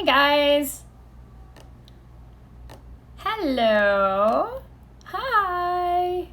guys. Hello. Hi.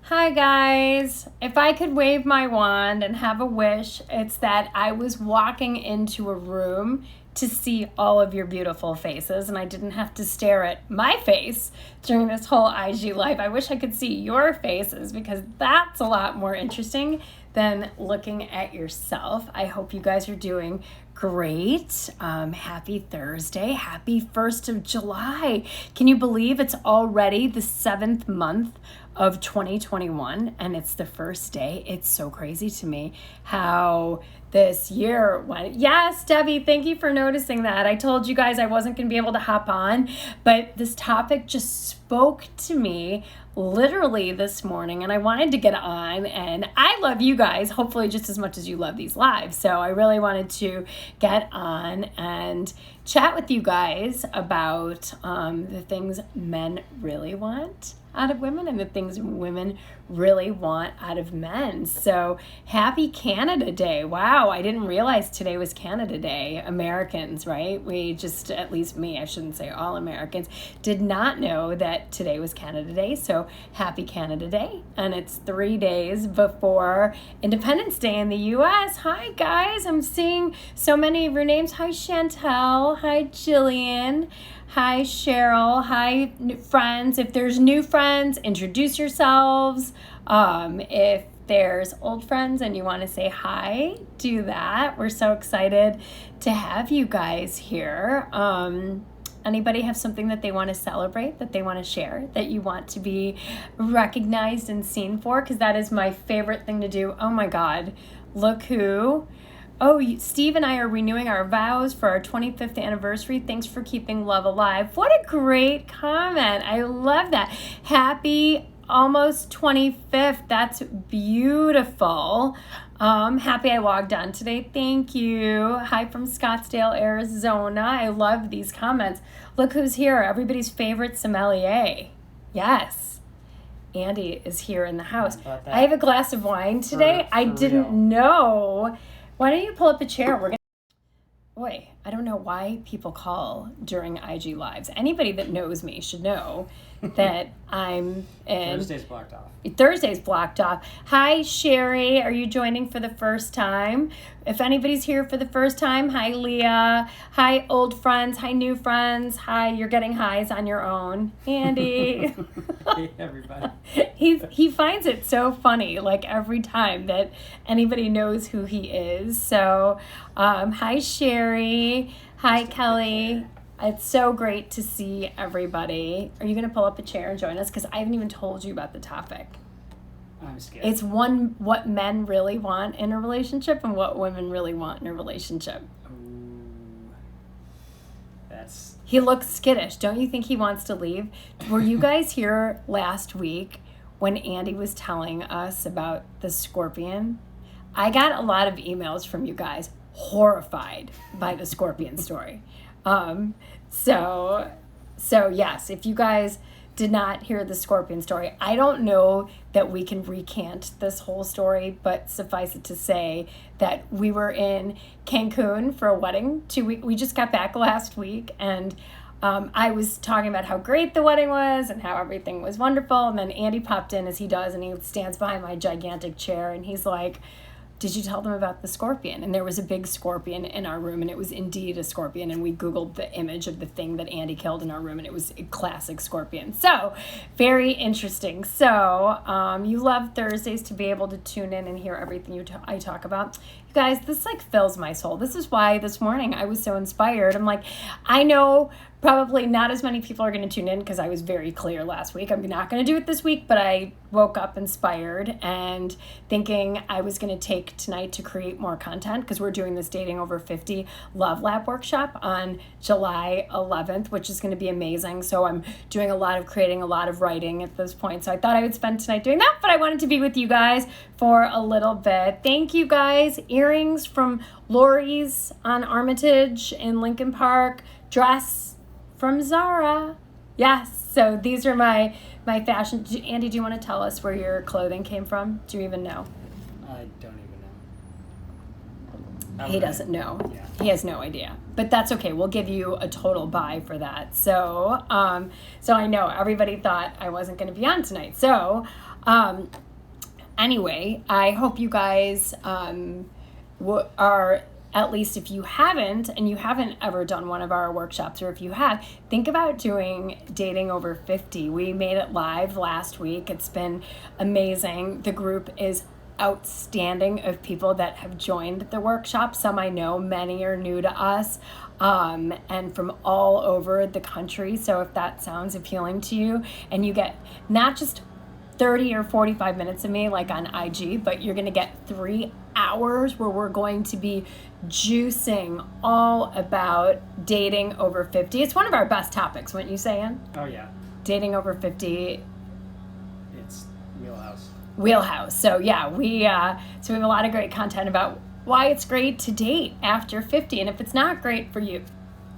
Hi guys. If I could wave my wand and have a wish, it's that I was walking into a room to see all of your beautiful faces and I didn't have to stare at my face during this whole IG live. I wish I could see your faces because that's a lot more interesting than looking at yourself. I hope you guys are doing great. Happy Thursday. Happy 1st of July. Can you believe it's already the 7th month of 2021 and it's the first day? It's so crazy to me how this year went. Yes, Debbie, thank you for noticing that. I told you guys I wasn't going to be able to hop on, but this topic just spoke to me literally this morning and I wanted to get on, and I love you guys hopefully just as much as you love these lives. So I really wanted to get on and chat with you guys about the things men really want out of women and the things women really want out of men. So happy Canada Day. Wow, I didn't realize today was Canada Day. Americans, right? We just, at least me, I shouldn't say all Americans, did not know that today was Canada Day. So happy Canada Day. And it's 3 days before Independence Day in the US. Hi guys, I'm seeing so many of your names. Hi Chantel, hi Jillian. Hi, Cheryl. Hi, friends. If there's new friends, introduce yourselves. If there's old friends and you want to say hi, do that. We're so excited to have you guys here. Anybody have something that they want to celebrate, that they want to share, that you want to be recognized and seen for? Because that is my favorite thing to do. Oh my God, look who... Oh, Steve and I are renewing our vows for our 25th anniversary. Thanks for keeping love alive. What a great comment. I love that. Happy almost 25th. That's beautiful. Happy I logged on today. Thank you. Hi from Scottsdale, Arizona. I love these comments. Look who's here. Everybody's favorite sommelier. Yes. Andy is here in the house. I have a glass of wine today. I didn't know. Why don't you pull up a chair? Boy, I don't know why people call during IG Lives. Anybody that knows me should know that I'm in... Thursday's blocked off. Thursday's blocked off. Hi, Sherry. Are you joining for the first time? If anybody's here for the first time, hi, Leah. Hi, old friends. Hi, new friends. Hi, you're getting highs on your own. Andy. Hey, everybody. He finds it so funny, like every time that anybody knows who he is. So, hi, Sherry. Hi, Kelly. It's so great to see everybody. Are you going to pull up a chair and join us? Because I haven't even told you about the topic. I'm scared. It's what men really want in a relationship and what women really want in a relationship. Ooh, that's... He looks skittish. Don't you think he wants to leave? Were you guys here last week when Andy was telling us about the scorpion? I got a lot of emails from you guys horrified by the scorpion story. So yes, if you guys did not hear the scorpion story, I don't know that we can recant this whole story, but suffice it to say that we were in Cancun for a wedding. We just got back last week, and I was talking about how great the wedding was and how everything was wonderful, and then Andy popped in as he does, and he stands behind my gigantic chair, and he's like, did you tell them about the scorpion? And there was a big scorpion in our room, and it was indeed a scorpion. And we Googled the image of the thing that Andy killed in our room, and it was a classic scorpion. So very interesting. So you love Thursdays to be able to tune in and hear everything I talk about. You guys, this like fills my soul. This is why this morning I was so inspired. I'm like, I know probably not as many people are going to tune in because I was very clear last week. I'm not going to do it this week, but I woke up inspired and thinking I was going to take tonight to create more content because we're doing this Dating Over 50 Love Lab workshop on July 11th, which is going to be amazing. So I'm doing creating a lot of writing at this point. So I thought I would spend tonight doing that, but I wanted to be with you guys for a little bit. Thank you guys. Earrings from Lori's on Armitage in Lincoln Park. Dress from Zara. Yes, so these are my fashion. Andy, do you want to tell us where your clothing came from? Do you even know? I don't even know. He doesn't know. Yeah. He has no idea. But that's okay. We'll give you a total buy for that. So, so I know everybody thought I wasn't going to be on tonight. So, anyway, I hope you guys are, at least if you haven't, and you haven't ever done one of our workshops, or if you have, think about doing Dating Over 50. We made it live last week. It's been amazing. The group is outstanding of people that have joined the workshop. Some I know, many are new to us, and from all over the country. So if that sounds appealing to you, and you get not just 30 or 45 minutes of me like on IG, but you're going to get 3 hours where we're going to be juicing all about dating over 50. It's one of our best topics, wouldn't you say, Ann? Oh, yeah. Dating over 50. It's Wheelhouse. So yeah, we have a lot of great content about why it's great to date after 50. And if it's not great for you,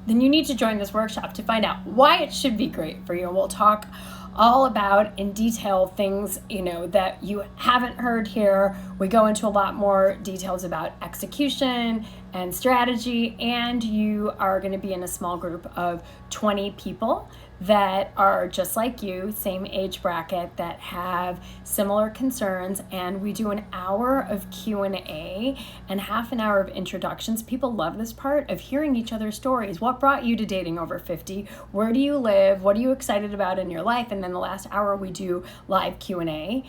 then you need to join this workshop to find out why it should be great for you. And we'll talk all about in detail things, that you haven't heard here. We go into a lot more details about execution and strategy, and you are going to be in a small group of 20 people that are just like you, same age bracket, that have similar concerns, and we do an hour of Q&A and half an hour of introductions. People love this part of hearing each other's stories. What brought you to dating over 50? Where do you live? What are you excited about in your life? And then the last hour we do live Q&A.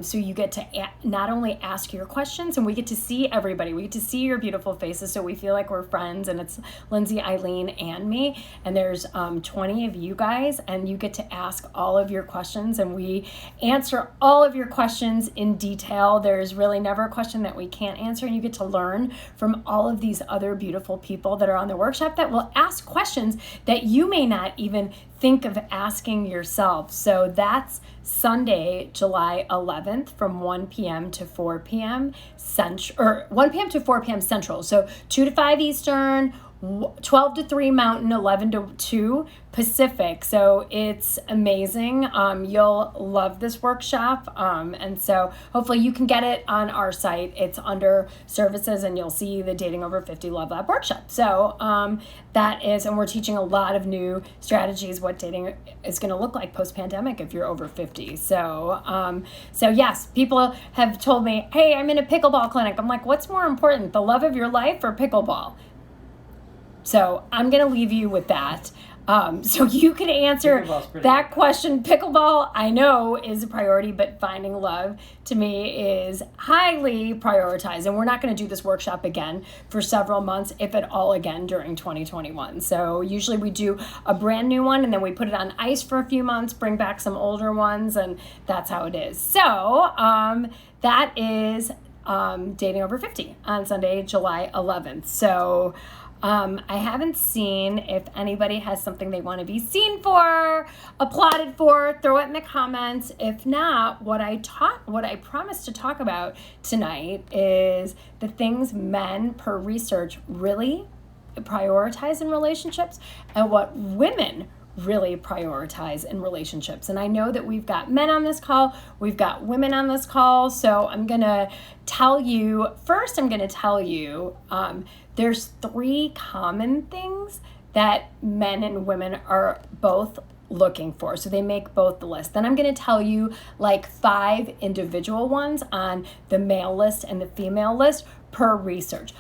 So you get to not only ask your questions, and we get to see everybody. We get to see your beautiful faces, so we feel like we're friends, and it's Lindsay, Eileen, and me, and there's 20 of you guys, and you get to ask all of your questions, and we answer all of your questions in detail. There's really never a question that we can't answer, and you get to learn from all of these other beautiful people that are on the workshop that will ask questions that you may not even think of asking yourself. So that's Sunday, July 11th from 1 p.m. to 4 p.m. Central, or 1 p.m. to 4 p.m. Central. So 2 to 5 Eastern, 12 to 3 Mountain, 11 to 2 Pacific. So it's amazing. You'll love this workshop. And so hopefully you can get it on our site. It's under services, and you'll see the Dating Over 50 Love Lab workshop. So that is, and we're teaching a lot of new strategies, what dating is going to look like post-pandemic if you're over 50. So yes, people have told me, hey, I'm in a pickleball clinic. I'm like, what's more important, the love of your life or pickleball? So I'm going to leave you with that. So you can answer that question. Pickleball, I know, is a priority, but finding love to me is highly prioritized. And we're not going to do this workshop again for several months, if at all again, during 2021. So usually we do a brand new one, and then we put it on ice for a few months, bring back some older ones, and that's how it is. So that is Dating Over 50 on Sunday, July 11th. So I haven't seen if anybody has something they want to be seen for, applauded for, throw it in the comments. If not, what I promised to talk about tonight is the things men per research really prioritize in relationships, and what women really prioritize in relationships. And I know that we've got men on this call, we've got women on this call, so I'm going to tell you, there's 3 common things that men and women are both looking for. So they make both the list. Then I'm going to tell you like 5 individual ones on the male list and the female list per research.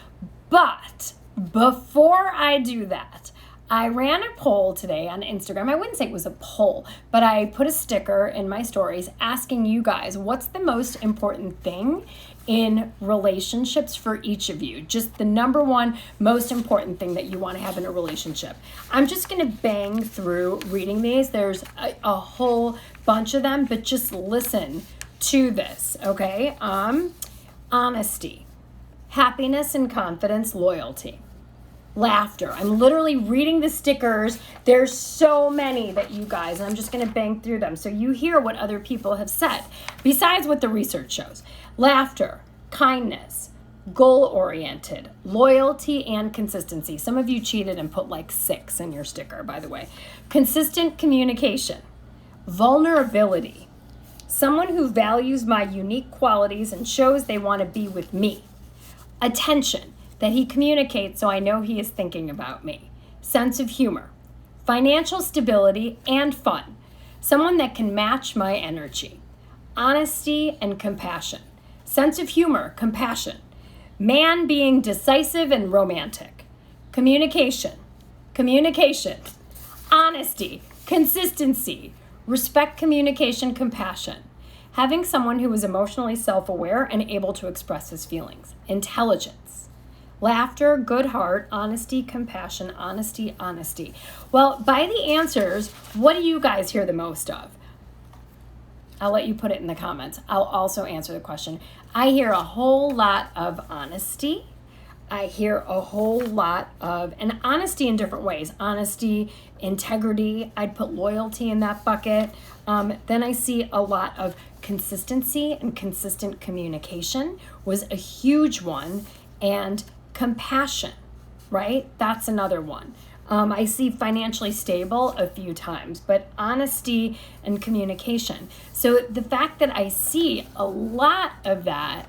But before I do that, I ran a poll today on Instagram. I wouldn't say it was a poll, but I put a sticker in my stories asking you guys, what's the most important thing in relationships for each of you? Just the number one most important thing that you want to have in a relationship. I'm just going to bang through reading these. There's a whole bunch of them, but just listen to this, okay? Honesty, happiness and confidence, loyalty. Laughter. I'm literally reading the stickers. There's so many that you guys, and I'm just going to bang through them so you hear what other people have said, besides what the research shows. Laughter, kindness, goal-oriented, loyalty, and consistency. Some of you cheated and put like 6 in your sticker, by the way. Consistent communication, vulnerability, someone who values my unique qualities and shows they want to be with me. Attention, that he communicates so I know he is thinking about me. Sense of humor, financial stability and fun. Someone that can match my energy. Honesty and compassion. Sense of humor, compassion. Man being decisive and romantic. Communication. Honesty, consistency, respect, communication, compassion. Having someone who is emotionally self-aware and able to express his feelings. Intelligence. Laughter, good heart, honesty, compassion, honesty. Well, by the answers, what do you guys hear the most of? I'll let you put it in the comments. I'll also answer the question. I hear a whole lot of honesty. I hear a whole lot of, and honesty in different ways. Honesty, integrity, I'd put loyalty in that bucket. Then I see a lot of consistency and consistent communication was a huge one. And compassion, right? That's another one. I see financially stable a few times, but honesty and communication. So the fact that I see a lot of that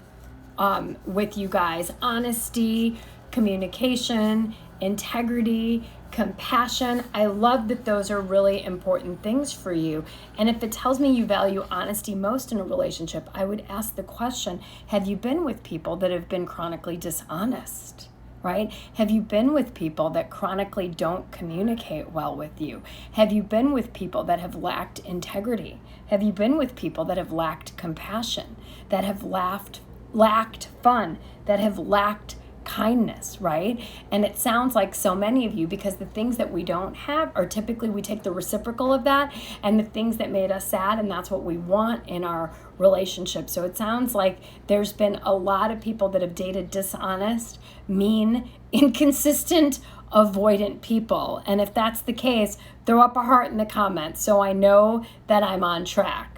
with you guys, honesty, communication, integrity, compassion, I love that those are really important things for you. And if it tells me you value honesty most in a relationship, I would ask the question, have you been with people that have been chronically dishonest? Right? Have you been with people that chronically don't communicate well with you? Have you been with people that have lacked integrity? Have you been with people that have lacked compassion, that have lacked fun, that have lacked kindness, right? And it sounds like so many of you, because the things that we don't have are typically we take the reciprocal of that, and the things that made us sad, and that's what we want in our relationship. So it sounds like there's been a lot of people that have dated dishonest, mean, inconsistent, avoidant people. And if that's the case, throw up a heart in the comments so I know that I'm on track.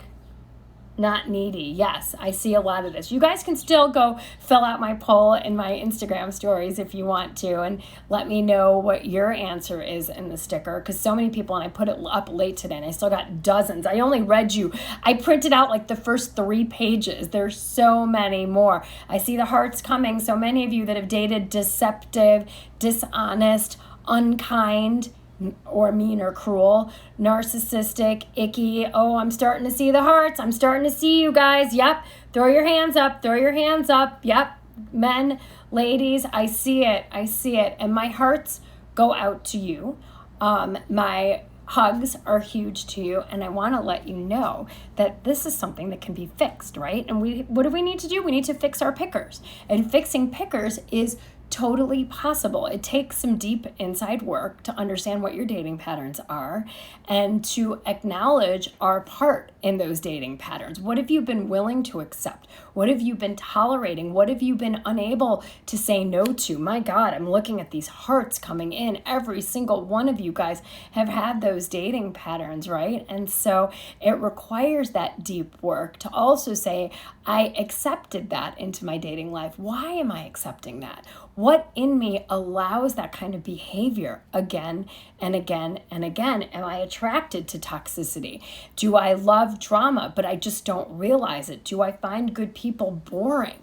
Not needy. Yes, I see a lot of this. You guys can still go fill out my poll in my Instagram stories if you want to, and let me know what your answer is in the sticker, because so many people, and I put it up late today and I still got dozens. I only read you. I printed out like the first 3 pages. There's so many more. I see the hearts coming. So many of you that have dated deceptive, dishonest, unkind, or mean or cruel, narcissistic, icky. Oh, I'm starting to see the hearts. I'm starting to see you guys. Yep. Throw your hands up. Throw your hands up. Yep. Men, ladies, I see it. I see it. And my hearts go out to you. My hugs are huge to you. And I want to let you know that this is something that can be fixed, right? And what do we need to do? We need to fix our pickers. And fixing pickers is totally possible. It takes some deep inside work to understand what your dating patterns are and to acknowledge our part in those dating patterns. What have you been willing to accept? What have you been tolerating? What have you been unable to say no to? My God, I'm looking at these hearts coming in. Every single one of you guys have had those dating patterns, right? And so it requires that deep work to also say, I accepted that into my dating life. Why am I accepting that? What in me allows that kind of behavior again and again and again? Am I attracted to toxicity? Do I love drama, but I just don't realize it? Do I find good people boring?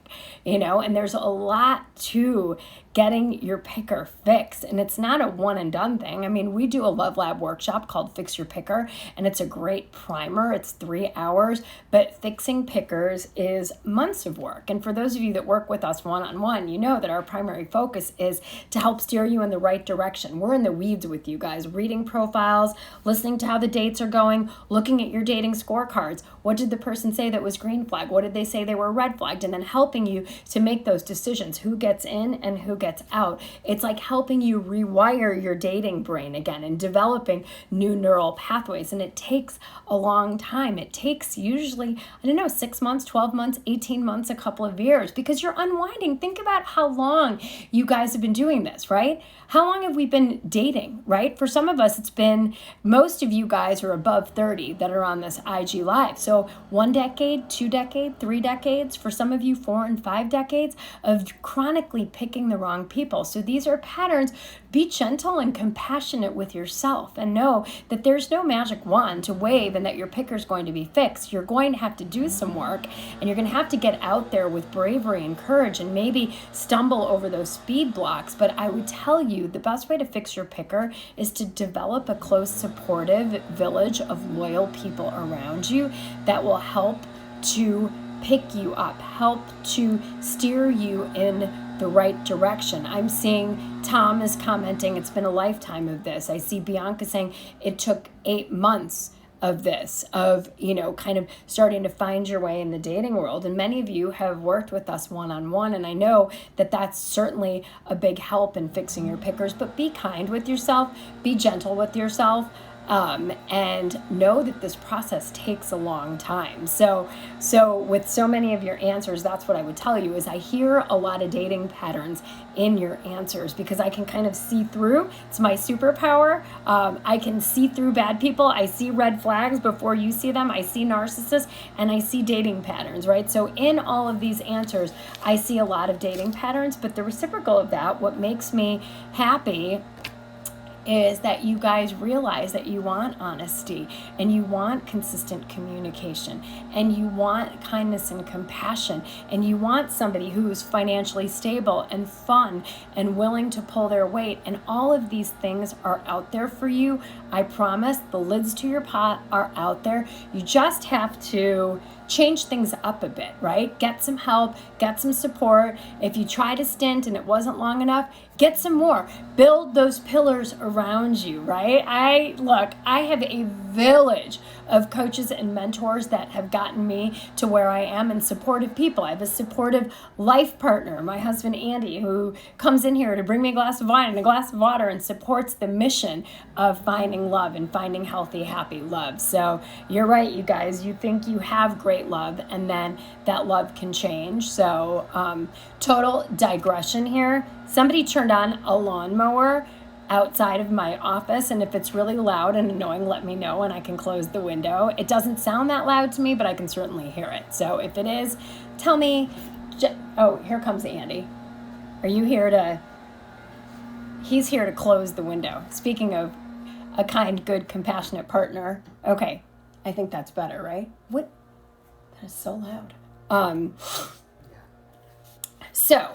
And there's a lot to getting your picker fixed. And it's not a one and done thing. I mean, we do a Love Lab workshop called Fix Your Picker, and it's a great primer. It's 3 hours, but fixing pickers is months of work. And for those of you that work with us one-on-one, you know that our primary focus is to help steer you in the right direction. We're in the weeds with you guys, reading profiles, listening to how the dates are going, looking at your dating scorecards. What did the person say that was green flag? What did they say they were red flagged? And then helping you to make those decisions, who gets in and who gets out. It's like helping you rewire your dating brain again and developing new neural pathways. And it takes a long time. It takes usually, 6 months, 12 months, 18 months, a couple of years, because you're unwinding. Think about how long you guys have been doing this, right? How long have we been dating, right? For some of us, it's been, most of you guys are above 30 that are on this IG Live. So 1 decade, 2 decades, 3 decades, for some of you 4 and 5 decades of chronically picking the wrong wrong people. So these are patterns. Be gentle and compassionate with yourself, and know that there's no magic wand to wave and that your picker's going to be fixed. You're going to have to do some work, and you're going to have to get out there with bravery and courage and maybe stumble over those speed blocks. But I would tell you the best way to fix your picker is to develop a close, supportive village of loyal people around you that will help to pick you up, help to steer you in the right direction. I'm seeing Tom is commenting, it's been a lifetime of this. I see Bianca saying it took 8 months of this, of, kind of starting to find your way in the dating world. And many of you have worked with us one-on-one, and I know that that's certainly a big help in fixing your pickers. But be kind with yourself, be gentle with yourself, and know that this process takes a long time. So with so many of your answers, that's what I would tell you is I hear a lot of dating patterns in your answers because I can kind of see through. It's my superpower. I can see through bad people. I see red flags before you see them. I see narcissists and I see dating patterns, right? So in all of these answers, I see a lot of dating patterns, but the reciprocal of that, what makes me happy is that you guys realize that you want honesty and you want consistent communication and you want kindness and compassion and you want somebody who's financially stable and fun and willing to pull their weight, and all of these things are out there for you. I promise the lids to your pot are out there. You just have to change things up a bit, right? Get some help, get some support. If you tried a stint and it wasn't long enough, get some more. Build those pillars around you, right? I have a village of coaches and mentors that have gotten me to where I am, and supportive people. I have a supportive life partner, my husband Andy, who comes in here to bring me a glass of wine and a glass of water and supports the mission of finding love and finding healthy, happy love. So you're right, you guys. You think you have great love, and then that love can change. So total digression here. Somebody turned on a lawnmower outside of my office, and if it's really loud and annoying, let me know and I can close the window. It doesn't sound that loud to me, but I can certainly hear it. So if it is, tell me. Oh, here comes Andy. Are you here to... He's here to close the window. Speaking of a kind, good, compassionate partner. Okay, I think that's better, right? What? That is so loud. So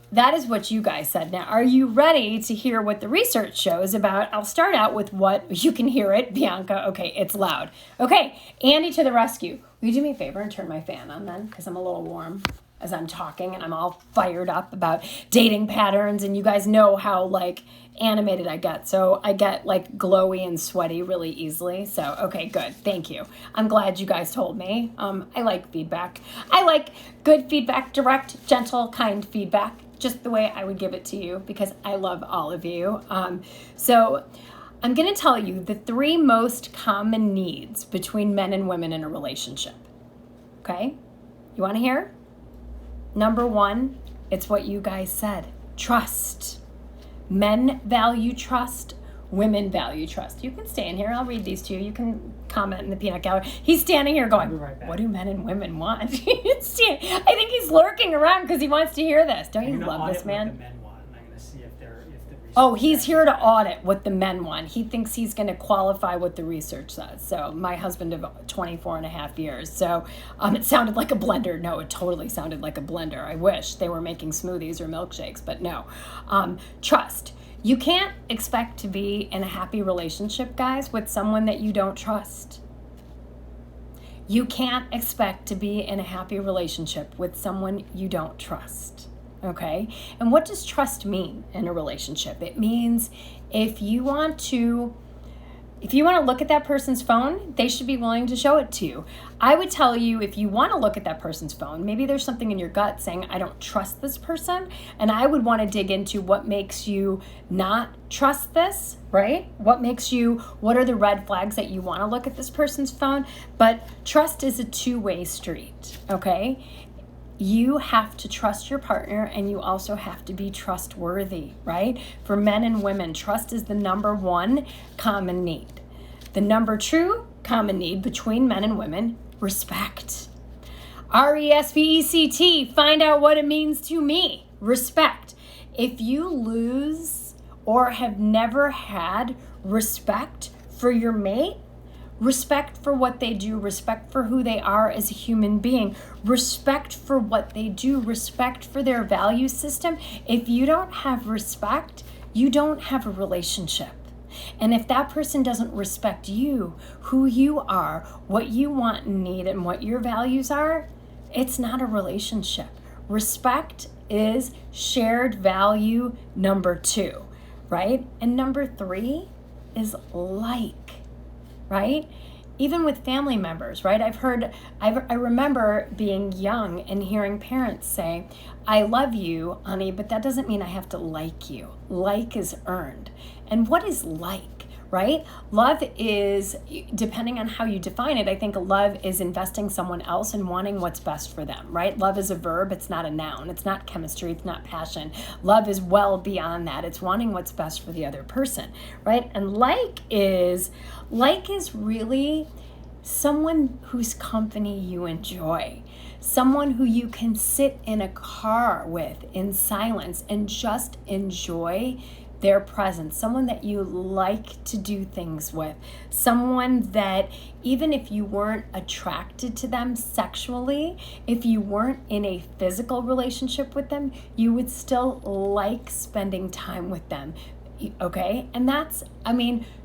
that is what you guys said. Now, are you ready to hear what the research shows about? I'll start out with what you can hear it, Bianca. Okay, it's loud. Okay, Andy to the rescue. Will you do me a favor and turn my fan on then? Because I'm a little warm as I'm talking and I'm all fired up about dating patterns, and you guys know how animated I get. So I get glowy and sweaty really easily. So, okay, good. Thank you. I'm glad you guys told me. I like feedback. I like good feedback, direct, gentle, kind feedback, just the way I would give it to you because I love all of you. So I'm going to tell you the 3 most common needs between men and women in a relationship. Okay? You want to hear? Number 1, it's what you guys said. Trust. Men value trust. Women value trust. You can stay in here. I'll read these to you. You can comment in the peanut gallery. He's standing here going, right, what do men and women want? I think he's lurking around because he wants to hear this. Don't you love this man? What the men want. I'm going to see if the Oh, he's here to audit what the men want. He thinks he's going to qualify what the research says. So my husband of 24 and a half years. So it sounded like a blender. No, it totally sounded like a blender. I wish they were making smoothies or milkshakes, but no. Trust. You can't expect to be in a happy relationship, guys, with someone that you don't trust. You can't expect to be in a happy relationship with someone you don't trust. Okay? And what does trust mean in a relationship? It means if you want to look at that person's phone, they should be willing to show it to you. I would tell you, if you want to look at that person's phone, maybe there's something in your gut saying, I don't trust this person. And I would want to dig into what makes you not trust this, right? What are the red flags that you want to look at this person's phone? But trust is a two-way street, okay? You have to trust your partner, and you also have to be trustworthy, right? For men and women, trust is the number 1 common need. The number 2 common need between men and women, respect. RESPECT, find out what it means to me. Respect. If you lose or have never had respect for your mate, respect for what they do, respect for who they are as a human being, respect for what they do, respect for their value system. If you don't have respect, you don't have a relationship. And if that person doesn't respect you, who you are, what you want and need, and what your values are, it's not a relationship. Respect is shared value number 2, right? And number 3 is right? Even with family members, right? I remember being young and hearing parents say, I love you, honey, but that doesn't mean I have to like you. Like is earned. And what is like, right? Love is, depending on how you define it, I think love is investing someone else and wanting what's best for them, right? Love is a verb, it's not a noun. It's not chemistry, it's not passion. Love is well beyond that. It's wanting what's best for the other person, right? And like is really someone whose company you enjoy, someone who you can sit in a car with in silence and just enjoy their presence, someone that you like to do things with, someone that even if you weren't attracted to them sexually, if you weren't in a physical relationship with them, you would still like spending time with them. Okay? And that's,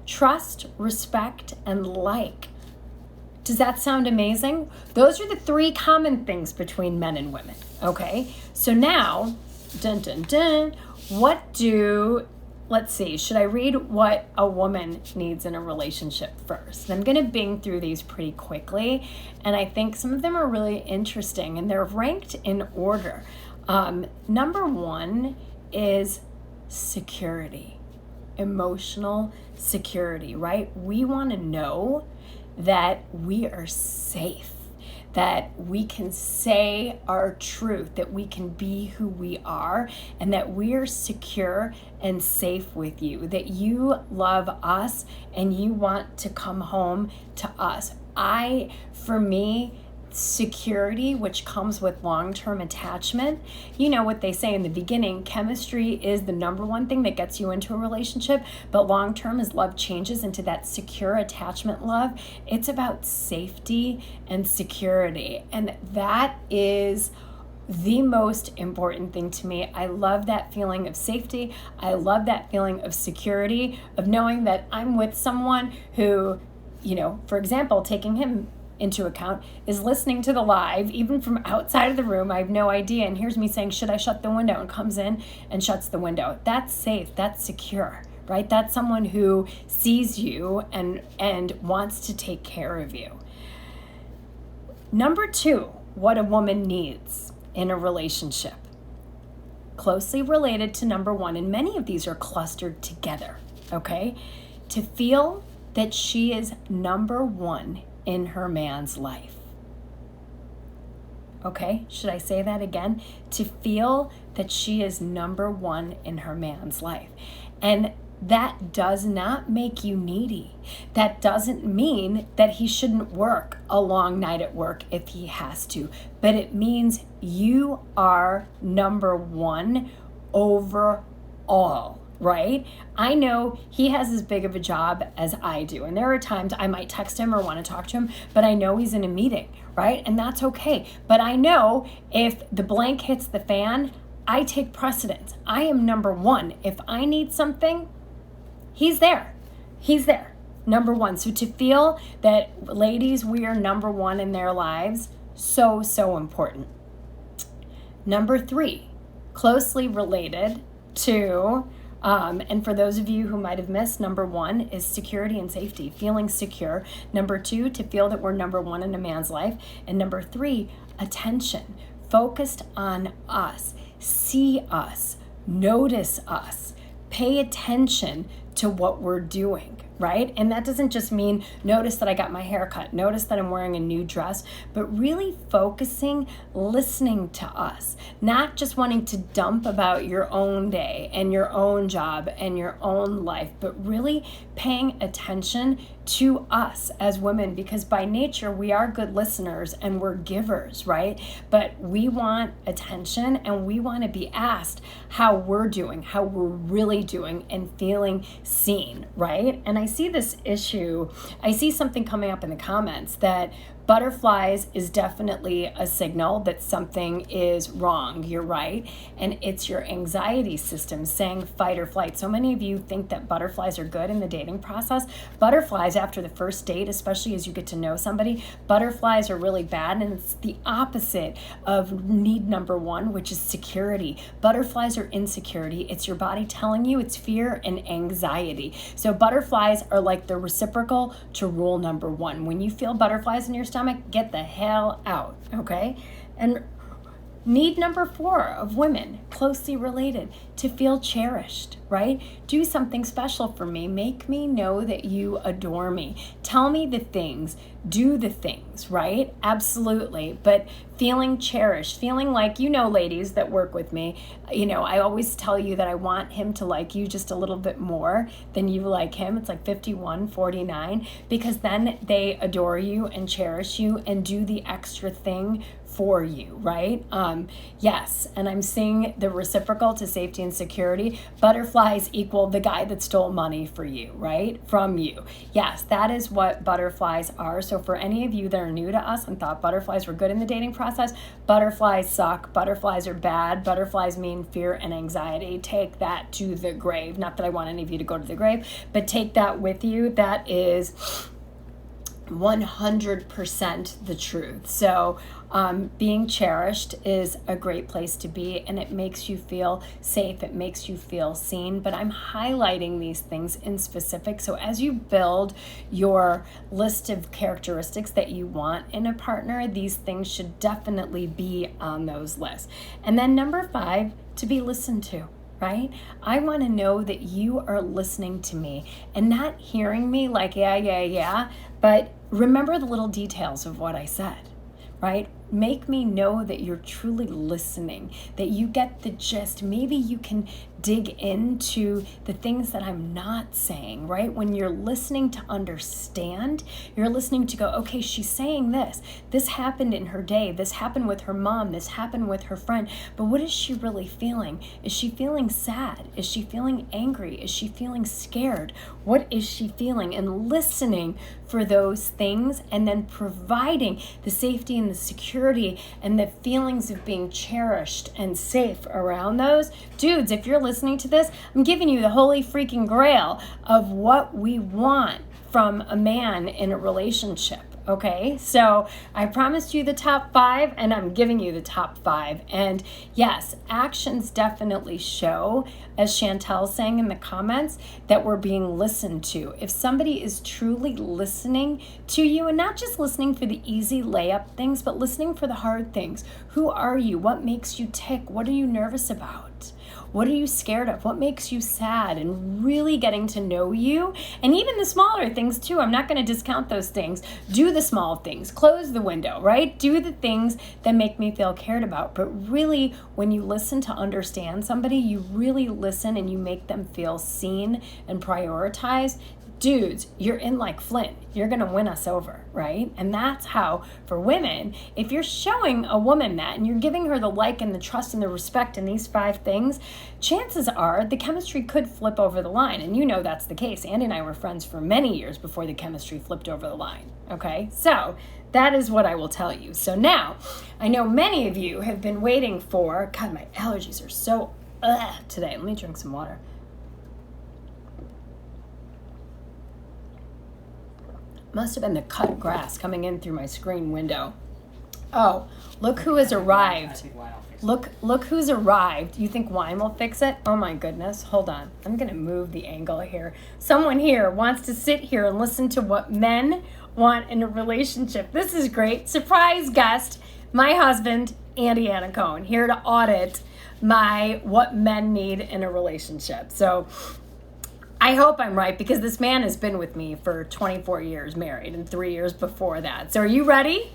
trust, respect, and like. Does that sound amazing? Those are the 3 common things between men and women. Okay? So now, let's see, should I read what a woman needs in a relationship first? I'm going to bing through these pretty quickly, and I think some of them are really interesting, and they're ranked in order. Number 1 is security. Emotional security, right? We want to know that we are safe, that we can say our truth, that we can be who we are, and that we are secure and safe with you, that you love us and you want to come home to us. For me, security, which comes with long-term attachment, you know what they say in the beginning, chemistry is the number 1 thing that gets you into a relationship, but long-term, as love changes into that secure attachment love, it's about safety and security, and that is the most important thing to me. I love that feeling of safety. I love that feeling of security, of knowing that I'm with someone who, for example, taking him into account, is listening to the live, even from outside of the room. I have no idea, and here's me saying, should I shut the window? And comes in and shuts the window. That's safe, that's secure, right? That's someone who sees you and wants to take care of you. Number 2, what a woman needs in a relationship. Closely related to number 1, and many of these are clustered together, okay? To feel that she is number 1 in her man's life. Okay, should I say that again? To feel that she is number 1 in her man's life. And that does not make you needy. That doesn't mean that he shouldn't work a long night at work if he has to, but it means you are number 1 overall. Right? I know he has as big of a job as I do. And there are times I might text him or want to talk to him, but I know he's in a meeting, right? And that's okay. But I know if the blank hits the fan, I take precedence. I am number 1. If I need something, he's there. He's there. Number 1. So to feel that, ladies, we are number 1 in their lives, so important. Number 3, closely related to and for those of you who might have missed, number 1 is security and safety, feeling secure. Number 2, to feel that we're number 1 in a man's life. And number 3, attention, focused on us, see us, notice us, pay attention to what we're doing, right? And that doesn't just mean notice that I got my hair cut, notice that I'm wearing a new dress, but really focusing, listening to us, not just wanting to dump about your own day and your own job and your own life, but really paying attention to us as women, because by nature we are good listeners and we're givers, right? But we want attention and we want to be asked how we're doing, how we're really doing, and feeling seen, right? And I see this issue, I see something coming up in the comments that butterflies is definitely a signal that something is wrong. You're right. And it's your anxiety system saying fight or flight. So many of you think that butterflies are good in the dating process. Butterflies after the first date, especially as you get to know somebody, butterflies are really bad. And it's the opposite of need number one, which is security. Butterflies are insecurity. It's your body telling you it's fear and anxiety. So butterflies are like the reciprocal to rule number one. When you feel butterflies in your stomach, get the hell out, okay? And need number 4 of women, closely related, to feel cherished, right? Do something special for me. Make me know that you adore me. Tell me the things, do the things, right? Absolutely. But feeling cherished, feeling like, ladies that work with me, I always tell you that I want him to like you just a little bit more than you like him. It's like 51-49, because then they adore you and cherish you and do the extra thing for you, right? Yes, and I'm seeing the reciprocal to safety and security. Butterflies equal the guy that stole money for you, right? From you. Yes, that is what butterflies are. So for any of you that are new to us and thought butterflies were good in the dating process, butterflies suck. Butterflies are bad. Butterflies mean fear and anxiety. Take that to the grave. Not that I want any of you to go to the grave, but take that with you. That is 100% the truth. So being cherished is a great place to be, and it makes you feel safe. It makes you feel seen. But I'm highlighting these things in specific. So as you build your list of characteristics that you want in a partner, these things should definitely be on those lists. And then number 5, to be listened to. Right? I want to know that you are listening to me and not hearing me like, yeah, but remember the little details of what I said, right? Make me know that you're truly listening, that you get the gist. Maybe you can dig into the things that I'm not saying, right? When you're listening to understand, you're listening to go, okay, she's saying this. This happened in her day. This happened with her mom. This happened with her friend. But what is she really feeling? Is she feeling sad? Is she feeling angry? Is she feeling scared? What is she feeling? And listening for those things, and then providing the safety and the security and the feelings of being cherished and safe around those. Dudes, if you're listening to this, I'm giving you the holy freaking grail of what we want from a man in a relationship. Okay, so I promised you the top 5, and I'm giving you the top 5. And yes, actions definitely show, as Chantel's saying in the comments, that we're being listened to. If somebody is truly listening to you, and not just listening for the easy layup things, but listening for the hard things. Who are you? What makes you tick? What are you nervous about? What are you scared of? What makes you sad? And really getting to know you. And even the smaller things too. I'm not going to discount those things. Do the small things. Close the window, right? Do the things that make me feel cared about. But really, when you listen to understand somebody, you really listen and you make them feel seen and prioritized. Dudes, you're in like Flint. You're going to win us over, right? And that's how, for women, if you're showing a woman that and you're giving her the like and the trust and the respect and these 5 things, chances are the chemistry could flip over the line. And you know that's the case. Andy and I were friends for many years before the chemistry flipped over the line, okay? So that is what I will tell you. So now, I know many of you have been waiting for, God, my allergies are so today. Let me drink some water. Must have been the cut grass coming in through my screen window. Oh, look who has arrived. Look who's arrived. You think wine will fix it? Oh my goodness. Hold on. I'm going to move the angle here. Someone here wants to sit here and listen to what men want in a relationship. This is great. Surprise guest, my husband, Andy Anacone, here to audit my what men need in a relationship. So I hope I'm right, because this man has been with me for 24 years married and 3 years before that. So are you ready?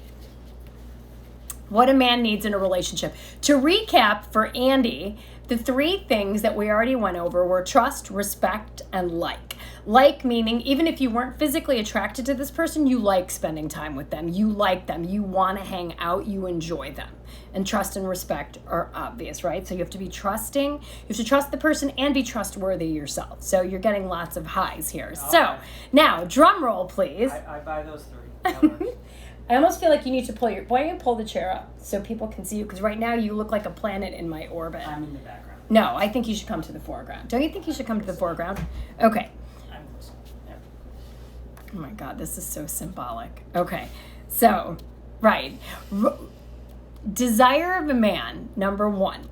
What a man needs in a relationship. To recap for Andy, the 3 things that we already went over were trust, respect, and like. Like meaning even if you weren't physically attracted to this person, you like spending time with them. You like them. You want to hang out. You enjoy them. And trust and respect are obvious, right? So you have to be trusting. You have to trust the person and be trustworthy yourself. So you're getting lots of highs here. So now, drum roll, please. I buy those 3. That works. I almost feel like you need to pull why don't you pull the chair up so people can see you? Because right now you look like a planet in my orbit. I'm in the background. No, I think you should come to the foreground. Don't you think you should come to the foreground? Okay. I'm close. Yeah. Oh my God, this is so symbolic. Okay. So, right. Desire of a man, number 1,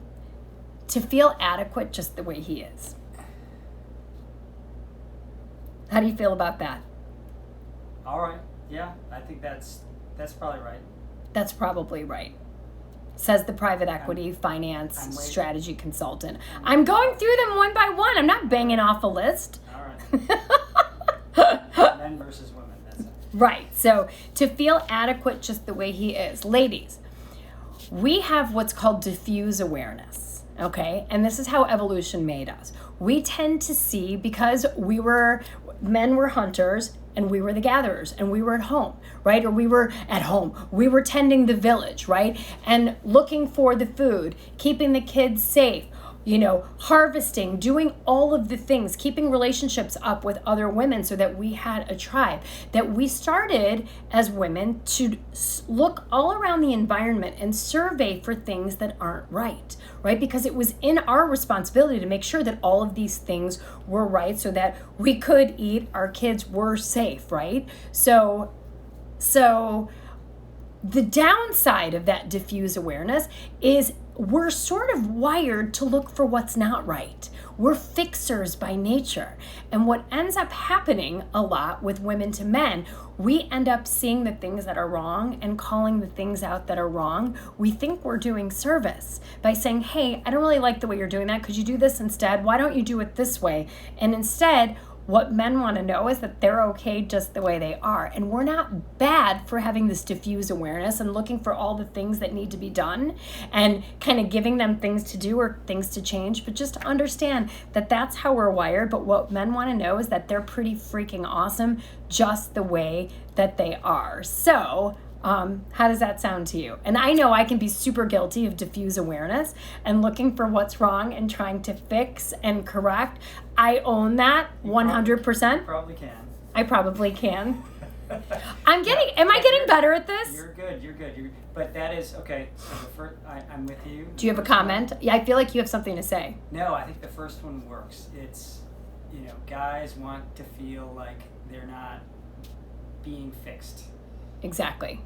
to feel adequate just the way he is. How do you feel about that? All right. Yeah, I think that's probably right. That's probably right. Says the private equity, finance, strategy consultant. I'm going through them one by one. I'm not banging off a list. All right. Men versus women. That's it. Right. So to feel adequate just the way he is. Ladies, we have what's called diffuse awareness. Okay? And this is how evolution made us. We tend to see, because men were hunters and we were the gatherers and we were at home, right? Or we were at home. We were tending the village, right? And looking for the food, keeping the kids safe, harvesting, doing all of the things, keeping relationships up with other women so that we had a tribe. That we started as women to look all around the environment and survey for things that aren't right? Because it was in our responsibility to make sure that all of these things were right so that we could eat, our kids were safe, right? So the downside of that diffuse awareness is we're sort of wired to look for what's not right. We're fixers by nature. And what ends up happening a lot with women to men, we end up seeing the things that are wrong and calling the things out that are wrong. We think we're doing service by saying, hey, I don't really like the way you're doing that. Could you do this instead? Why don't you do it this way? And instead, what men want to know is that they're okay just the way they are. And we're not bad for having this diffuse awareness and looking for all the things that need to be done and kind of giving them things to do or things to change. But just to understand that that's how we're wired. But what men want to know is that they're pretty freaking awesome just the way that they are. So how does that sound to you? And I know I can be super guilty of diffuse awareness and looking for what's wrong and trying to fix and correct. I own that 100%. You probably can. I probably can. Am I getting better at this? You're good. But that is, okay, so the first, I'm with you. Do you have a comment? Yeah, I feel like you have something to say. No, I think the first one works. It's, guys want to feel like they're not being fixed. Exactly.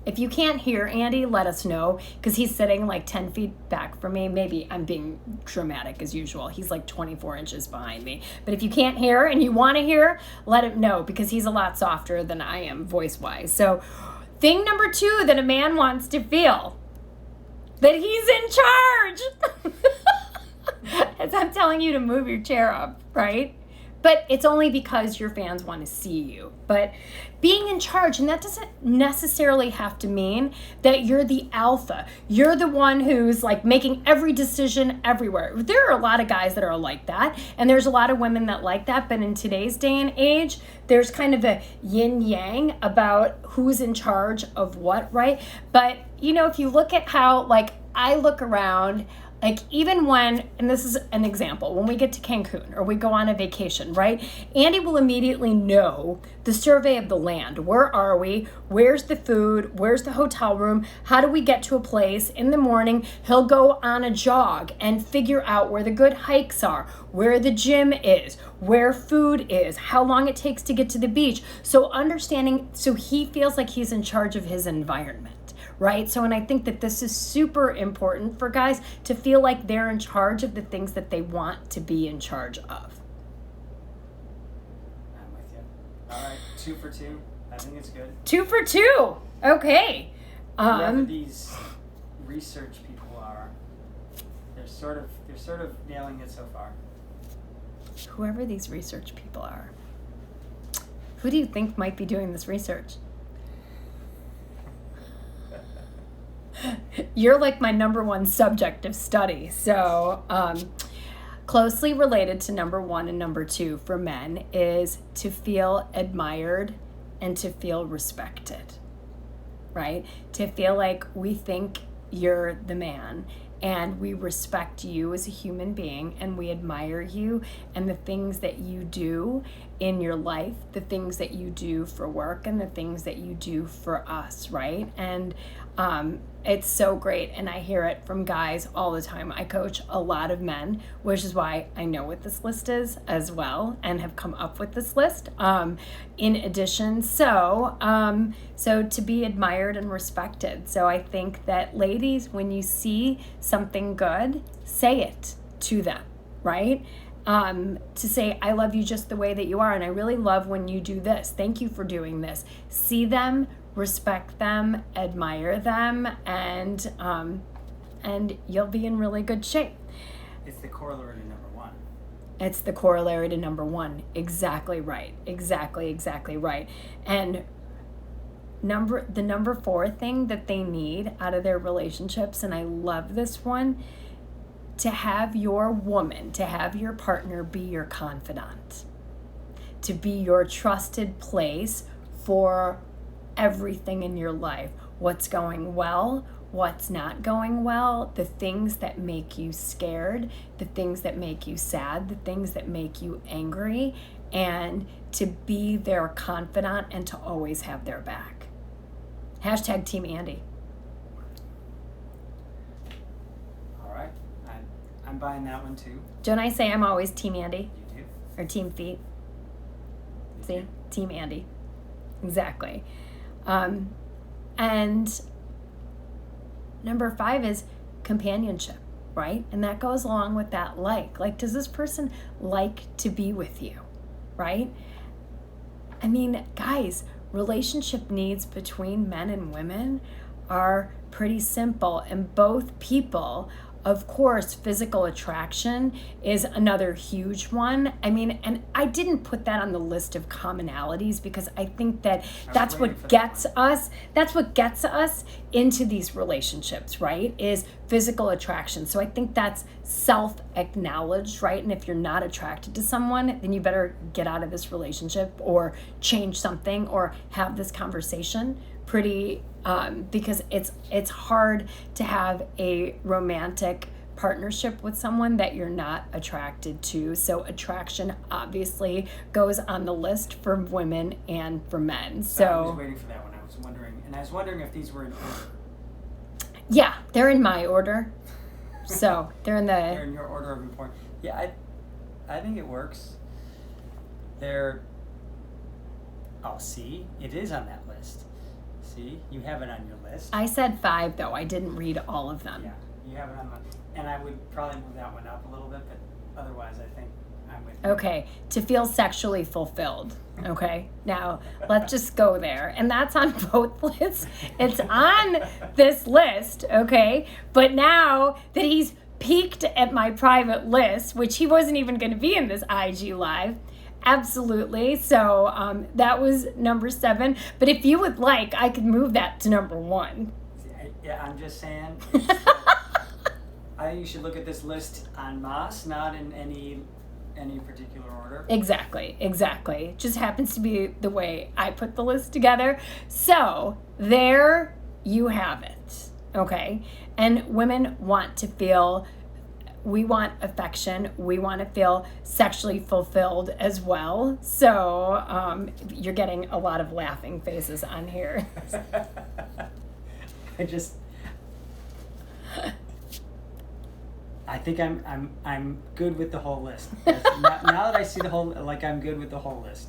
If you can't hear Andy, let us know, because he's sitting like 10 feet back from me. Maybe I'm being dramatic as usual. He's like 24 inches behind me. But if you can't hear and you want to hear, let him know, because he's a lot softer than I am voice-wise. So thing number 2 that a man wants to feel, that he's in charge. As I'm telling you to move your chair up, right? But it's only because your fans want to see you. But being in charge, and that doesn't necessarily have to mean that you're the alpha. You're the one who's like making every decision everywhere. There are a lot of guys that are like that, and there's a lot of women that like that. But in today's day and age, there's kind of a yin-yang about who's in charge of what, right? But, if you look at how, I look around, even when, and this is an example, when we get to Cancun or we go on a vacation, right? Andy will immediately know the survey of the land. Where are we? Where's the food? Where's the hotel room? How do we get to a place? In the morning, he'll go on a jog and figure out where the good hikes are, where the gym is, where food is, how long it takes to get to the beach. So he feels like he's in charge of his environment. Right? So, and I think that this is super important for guys to feel like they're in charge of the things that they want to be in charge of. I'm with you. All right, 2 for 2. I think it's good. 2 for 2. Okay. Whoever these research people are, they're sort of nailing it so far. whoever these research people are. Who do you think might be doing this research? You're like my number one subject of study. So closely related to number 1 and number 2 for men is to feel admired and to feel respected, right? To feel like we think you're the man and we respect you as a human being and we admire you and the things that you do in your life, the things that you do for work and the things that you do for us, right? And it's so great, and I hear it from guys all the time. I coach a lot of men, which is why I know what this list is as well and have come up with this list in addition. So to be admired and respected. So I think that ladies, when you see something good, say it to them, right? To say, I love you just the way that you are, and I really love when you do this. Thank you for doing this. See them, respect them, admire them, and you'll be in really good shape. It's the corollary to number 1. It's the corollary to number 1. Exactly right. Exactly right. And the number 4 thing that they need out of their relationships, and I love this one, to have your woman, to have your partner be your confidant, to be your trusted place for everything in your life. What's going well, what's not going well, the things that make you scared, the things that make you sad, the things that make you angry, and to be their confidant and to always have their back. Hashtag Team Andy. All right. I'm buying that one too. Don't I say I'm always Team Andy? You do. Or Team Feet? See? Team Andy. Exactly. And number 5 is companionship, right? And that goes along with that like. Like, does this person like to be with you, right? I mean, guys, relationship needs between men and women are pretty simple, and both people, of course, physical attraction is another huge one. I mean, and I didn't put that on the list of commonalities because I think that that's what gets us into these relationships, right? Is physical attraction. So I think that's self-acknowledged, right? And if you're not attracted to someone, then you better get out of this relationship or change something or have this conversation because it's hard to have a romantic partnership with someone that you're not attracted to. So attraction obviously goes on the list for women and for men. So I was waiting for that one. I was wondering if these were in order. Yeah, they're in my order. So they're in they're in your order of importance. Yeah, I think it works. See, it is on that list. See, you have it on your list. I said 5 though. I didn't read all of them. Yeah, you have it on one. And I would probably move that one up a little bit, but otherwise I think I'm with you. Okay, to feel sexually fulfilled. Okay, now let's just go there. And that's on both lists. It's on this list, okay? But now that he's peeked at my private list, which he wasn't even going to be in this IG Live, absolutely. So that was number 7. But if you would like, I could move that to number 1. Yeah, I'm just saying. I think you should look at this list en masse, not in any particular order. Exactly. It just happens to be the way I put the list together. So there you have it. Okay. And women want to feel, we want affection. We want to feel sexually fulfilled as well. So you're getting a lot of laughing faces on here. I think I'm good with the whole list. Now that I see the whole, I'm good with the whole list.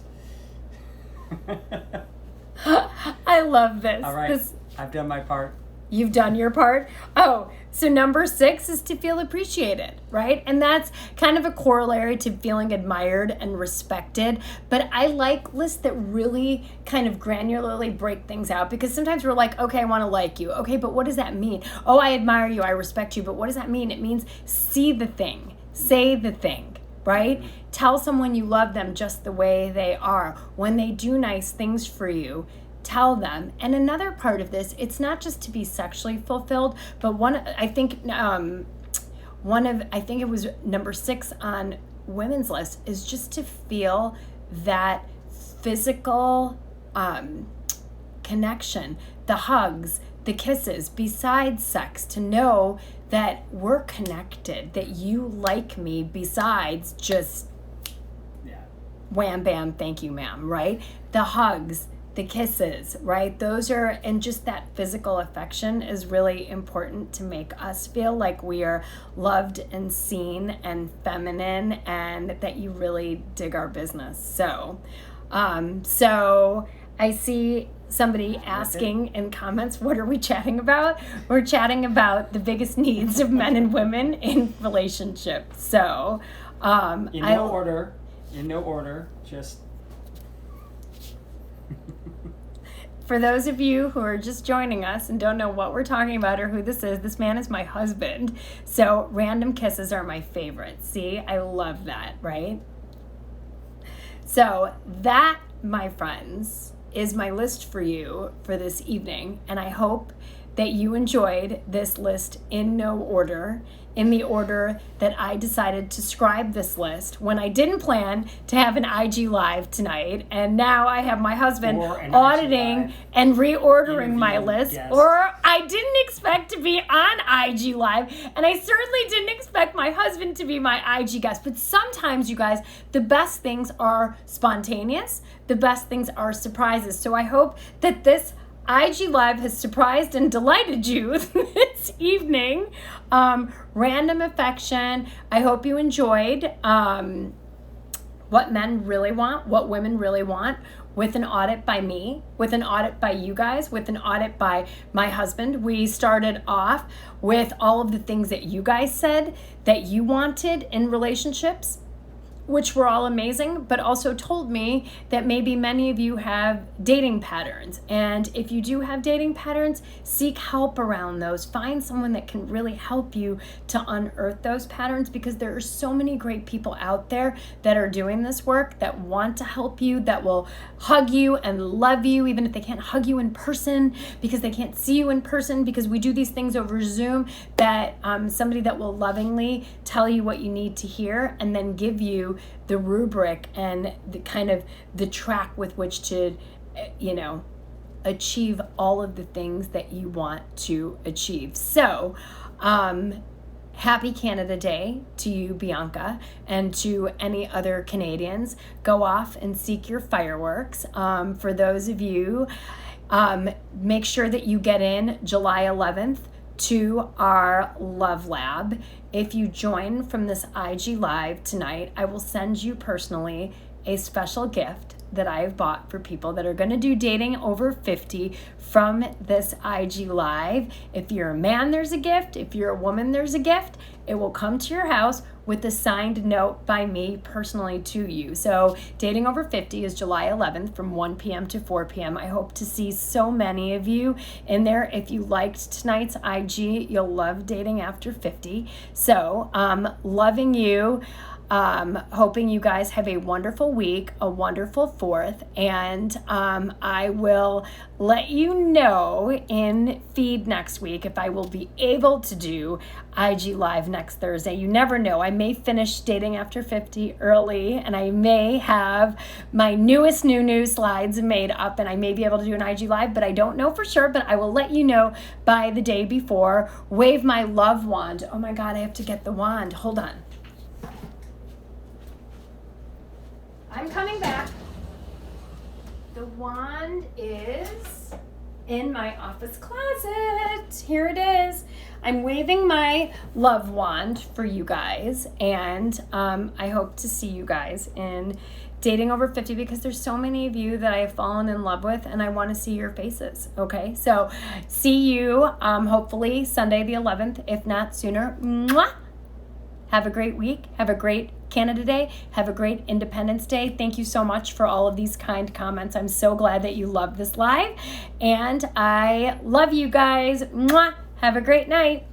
I love this. All right, I've done my part. You've done your part. Oh, so number 6 is to feel appreciated, right? And that's kind of a corollary to feeling admired and respected. But I like lists that really kind of granularly break things out, because sometimes we're like, okay, I want to like you. Okay, but what does that mean? Oh, I admire you, I respect you, but what does that mean? It means see the thing, say the thing, right? Tell someone you love them just the way they are. When they do nice things for you, tell them. And another part of this, it's not just to be sexually fulfilled, but I think it was number 6 on women's list, is just to feel that physical connection, the hugs, the kisses, besides sex, to know that we're connected, that you like me besides just wham, bam, thank you, ma'am, right? The hugs, the kisses, right? And just that physical affection is really important to make us feel like we are loved and seen and feminine, and that you really dig our business. So I see somebody asking in comments, what are we chatting about? We're chatting about the biggest needs of men and women in relationships. So, in no order, just. For those of you who are just joining us and don't know what we're talking about or who this man is my husband. So random kisses are my favorite. See, I love that, right? So that, my friends, is my list for you for this evening. And I hope that you enjoyed this list in no order, in the order that I decided to scribe this list when I didn't plan to have an IG Live tonight. And now I have my husband auditing and reordering my list. Yes. Or I didn't expect to be on IG Live. And I certainly didn't expect my husband to be my IG guest. But sometimes, you guys, the best things are spontaneous. The best things are surprises. So I hope that this IG Live has surprised and delighted you this evening. Random affection. I hope you enjoyed what men really want, what women really want, with an audit by me, with an audit by you guys, with an audit by my husband. We started off with all of the things that you guys said that you wanted in relationships, which were all amazing, but also told me that maybe many of you have dating patterns. And if you do have dating patterns, seek help around those. Find someone that can really help you to unearth those patterns, because there are so many great people out there that are doing this work, that want to help you, that will hug you and love you, even if they can't hug you in person, because they can't see you in person, because we do these things over Zoom, that somebody that will lovingly tell you what you need to hear, and then give you the rubric and the kind of the track with which to, achieve all of the things that you want to achieve. So, happy Canada Day to you, Bianca, and to any other Canadians. Go off and seek your fireworks. For those of you, make sure that you get in July 11th to our Love Lab. If you join from this IG Live tonight, I will send you personally a special gift that I've bought for people that are going to do dating over 50 from this IG Live. If you're a man, there's a gift. If you're a woman, there's a gift. It will come to your house with a signed note by me personally to you. So Dating Over 50 is July 11th from 1 p.m. to 4 p.m. I hope to see so many of you in there. If you liked tonight's IG, you'll love Dating After 50. So loving you. Hoping you guys have a wonderful week, a wonderful 4th, and I will let you know in feed next week if I will be able to do IG Live next Thursday. You never know. I may finish Dating After 50 early, and I may have my newest new slides made up, and I may be able to do an IG Live, but I don't know for sure, but I will let you know by the day before. Wave my love wand. Oh my God, I have to get the wand. Hold on. I'm coming back. The wand is in my office closet. Here it is. I'm waving my love wand for you guys, and I hope to see you guys in Dating Over 50, because there's so many of you that I have fallen in love with, and I want to see your faces. Okay, so see you hopefully Sunday the 11th, if not sooner. Mwah! Have a great week. Have a great Canada Day. Have a great Independence Day. Thank you so much for all of these kind comments. I'm so glad that you love this live, and I love you guys. Mwah! Have a great night.